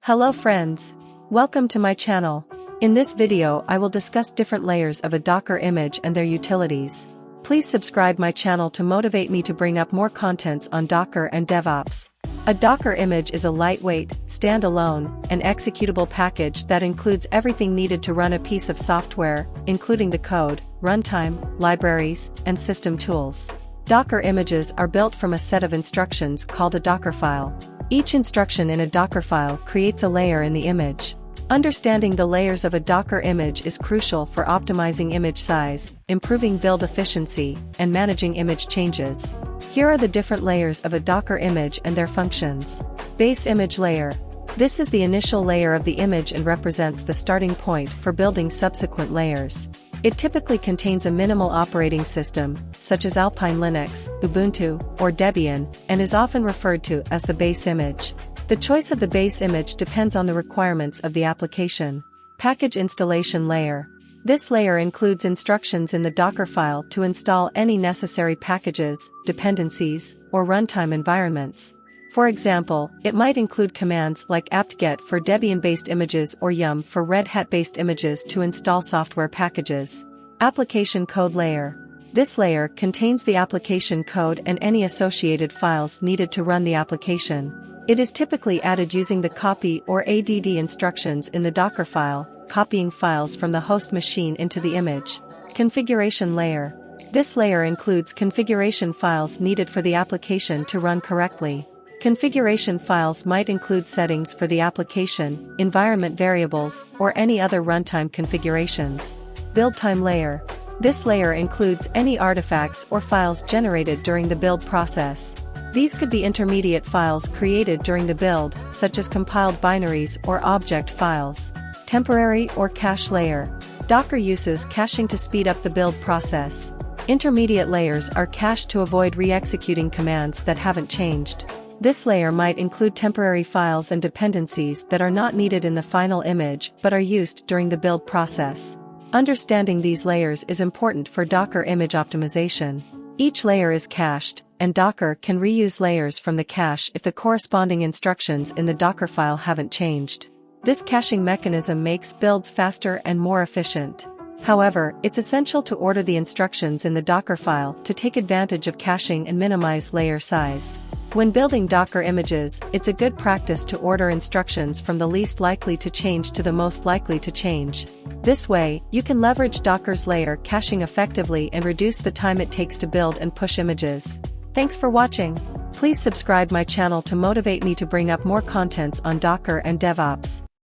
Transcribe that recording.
Hello friends. Welcome to my channel. In this video I will discuss different layers of a Docker image and their utilities. Please subscribe my channel to motivate me to bring up more contents on Docker and DevOps. A Docker image is a lightweight, standalone, and executable package that includes everything needed to run a piece of software, including the code, runtime, libraries, and system tools. Docker images are built from a set of instructions called a Dockerfile. Each instruction in a Dockerfile creates a layer in the image. Understanding the layers of a Docker image is crucial for optimizing image size, improving build efficiency, and managing image changes. Here are the different layers of a Docker image and their functions. Base image layer. This is the initial layer of the image and represents the starting point for building subsequent layers. It typically contains a minimal operating system, such as Alpine Linux, Ubuntu, or Debian, and is often referred to as the base image. The choice of the base image depends on the requirements of the application. Package installation layer. This layer includes instructions in the Dockerfile to install any necessary packages, dependencies, or runtime environments. For example, it might include commands like apt-get for Debian-based images or yum for Red Hat-based images to install software packages. Application code layer. This layer contains the application code and any associated files needed to run the application. It is typically added using the copy or add instructions in the Dockerfile, copying files from the host machine into the image. Configuration layer. This layer includes configuration files needed for the application to run correctly. Configuration files might include settings for the application, environment variables, or any other runtime configurations. Build time layer. This layer includes any artifacts or files generated during the build process. These could be intermediate files created during the build, such as compiled binaries or object files. Temporary or cache layer. Docker uses caching to speed up the build process. Intermediate layers are cached to avoid re-executing commands that haven't changed. This layer might include temporary files and dependencies that are not needed in the final image but are used during the build process. Understanding these layers is important for Docker image optimization. Each layer is cached, and Docker can reuse layers from the cache if the corresponding instructions in the Dockerfile haven't changed. This caching mechanism makes builds faster and more efficient. However, it's essential to order the instructions in the Dockerfile to take advantage of caching and minimize layer size. When building Docker images, it's a good practice to order instructions from the least likely to change to the most likely to change. This way, you can leverage Docker's layer caching effectively and reduce the time it takes to build and push images. Thanks for watching. Please subscribe my channel to motivate me to bring up more contents on Docker and DevOps.